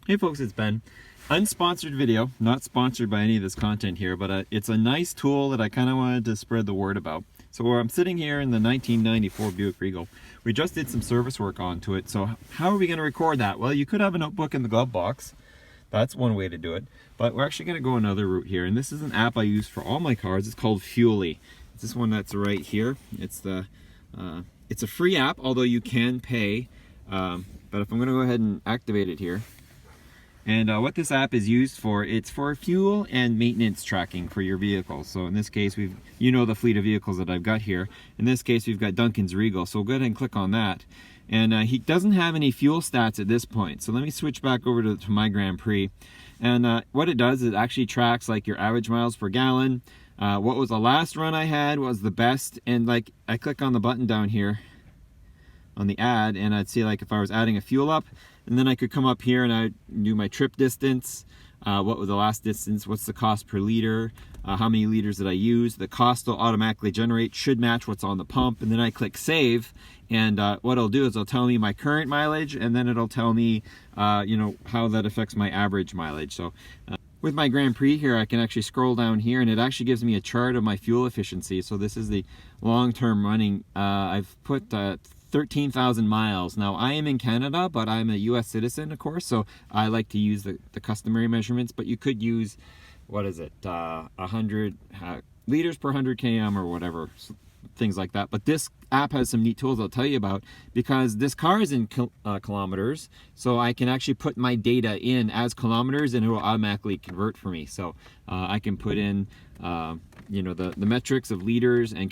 Hey folks, it's Ben. Unsponsored video, not sponsored by any of this content here, but it's a nice tool that I kind of wanted to spread the word about. So I'm sitting here in the 1994 Buick Regal. We just did some service work onto it, so how are we going to record that? Well, you could have a notebook in the glove box. That's one way to do it, but we're actually going to go another route here, and this is an app I use for all my cars. It's called Fuelly. It's this one that's right here. It's a free app, although you can pay, but if I'm going to go ahead and activate it here. And what this app is used for, it's for fuel and maintenance tracking for your vehicle. So in this case, you know the fleet of vehicles that I've got here. In this case, we've got Duncan's Regal. So we'll go ahead and click on that. And he doesn't have any fuel stats at this point. So let me switch back over to my Grand Prix. And what it does is it actually tracks like your average miles per gallon. What was the last run I had, what was the best. And like I click on the button down here on the add, and I'd see like if I was adding a fuel up, and then I could come up here and I'd do my trip distance, what was the last distance, what's the cost per liter, how many liters did I use. The cost will automatically generate, should match what's on the pump, and then I click save, and what it'll do is it'll tell me my current mileage, and then it'll tell me you know, how that affects my average mileage. So with my Grand Prix here, I can actually scroll down here, and it actually gives me a chart of my fuel efficiency. So this is the long-term running. I've put 13,000 miles. Now I am in Canada, but I'm a US citizen, of course, so I like to use the customary measurements, but you could use, what is it, 100 liters per 100 km or whatever, things like that. But this app has some neat tools I'll tell you about, because this car is in kilometers, so I can actually put my data in as kilometers and it will automatically convert for me. So I can put in you know, the metrics of liters and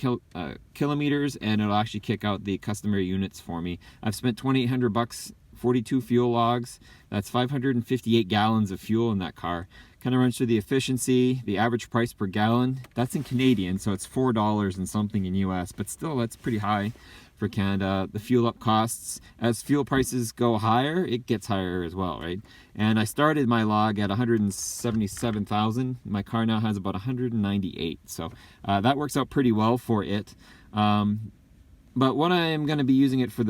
kilometers, and it'll actually kick out the customary units for me. I've spent $2,800, 42 fuel logs. That's 558 gallons of fuel in that car. Kind of runs through the efficiency, the average price per gallon. That's in Canadian, so it's $4 and something in US, but still that's pretty high for Canada. The fuel up costs, as fuel prices go higher, it gets higher as well, right? And I started my log at 177,000. My car now has about 198, so that works out pretty well for it. But what I am going to be using it for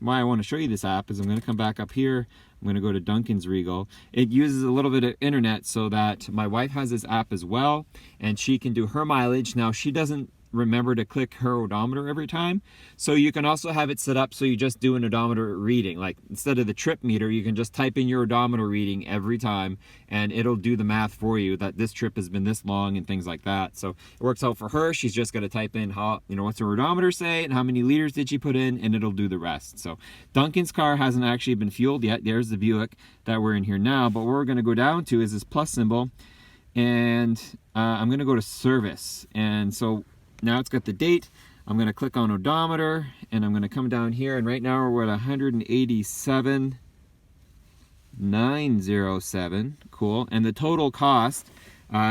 why I want to show you this app is I'm going to come back up here. I'm going to go to Duncan's Regal. It uses a little bit of internet so that my wife has this app as well, and she can do her mileage. Now she doesn't remember to click her odometer every time, so you can also have it set up so you just do an odometer reading. Like instead of the trip meter, you can just type in your odometer reading every time, and it'll do the math for you that this trip has been this long and things like that. So it works out for her. She's just going to type in how, you know, what's her odometer say and how many liters did she put in, and it'll do the rest. So Duncan's car hasn't actually been fueled yet. There's the Buick that we're in here now, but what we're going to go down to is this plus symbol, and I'm going to go to service. And so now it's got the date. I'm going to click on odometer, and I'm going to come down here, and right now we're at 187,907. Cool. And the total cost,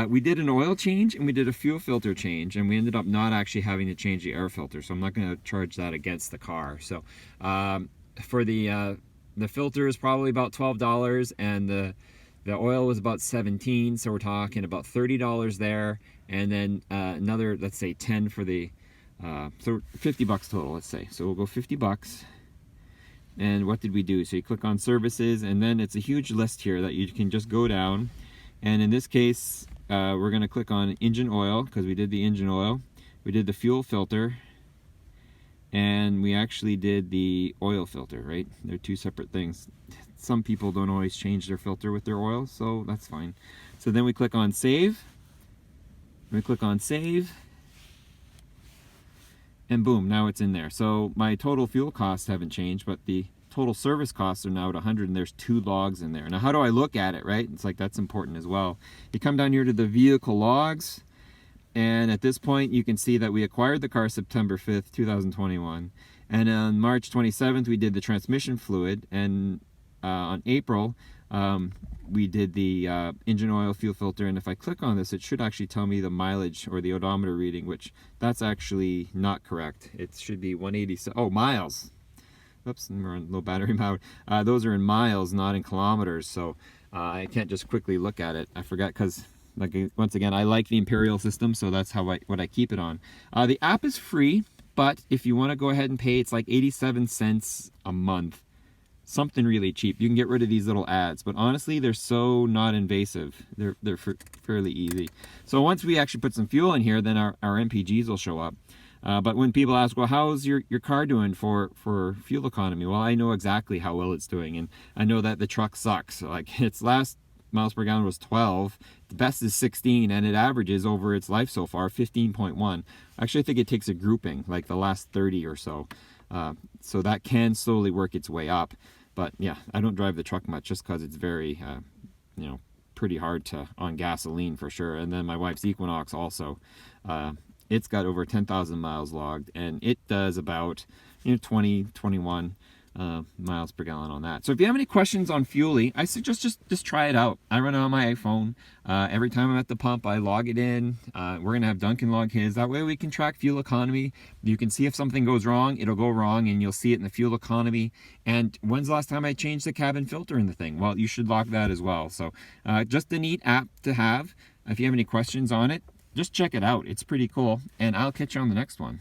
we did an oil change and we did a fuel filter change, and we ended up not actually having to change the air filter, so I'm not going to charge that against the car. So for the filter is probably about $12, and the oil was about $17, so we're talking about $30 there, and then another, let's say 10 for the so $50 total, let's say. So we'll go $50. And what did we do? So you click on services, and then it's a huge list here that you can just go down, and in this case we're going to click on engine oil, because we did the engine oil, we did the fuel filter, and we actually did the oil filter, right? They're two separate things. Some people don't always change their filter with their oil, so that's fine. So then we click on save. We click on save, and boom, now it's in there. So my total fuel costs haven't changed, but the total service costs are now at 100, and there's 2 logs in there. Now how do I look at it, right? It's like, that's important as well. You come down here to the vehicle logs, and at this point you can see that we acquired the car September 5th, 2021, and on March 27th we did the transmission fluid, and on April we did the engine oil, fuel filter, and if I click on this, it should actually tell me the mileage or the odometer reading, which that's actually not correct. It should be 187. Oh, miles. Oops, we're on low battery mode. Those are in miles, not in kilometers, so I can't just quickly look at it. I forgot, because like, once again, I like the Imperial system, so that's how what I keep it on. The app is free, but if you want to go ahead and pay, it's like 87 cents a month. something really cheap. You can get rid of these little ads, but honestly, they're so not invasive. They're fairly easy. So once we actually put some fuel in here, then our MPGs will show up. But when people ask, well, how's your car doing for fuel economy? Well, I know exactly how well it's doing, and I know that the truck sucks. Like, its last miles per gallon was 12, the best is 16, and it averages over its life so far 15.1. Actually, I think it takes a grouping, like the last 30 or so. So that can slowly work its way up. But yeah, I don't drive the truck much just because it's very, you know, pretty hard to on gasoline for sure. And then my wife's Equinox also. It's got over 10,000 miles logged, and it does about 20, 21 miles per gallon on that. So if you have any questions on Fuelie, I suggest just try it out. I run it on my iPhone. Every time I'm at the pump, I log it in. We're gonna have Duncan log his. That way we can track fuel economy. You can see if something goes wrong, it'll go wrong, and you'll see it in the fuel economy. And when's the last time I changed the cabin filter in the thing? Well, you should log that as well. So just a neat app to have. If you have any questions on it, just check it out. It's pretty cool, and I'll catch you on the next one.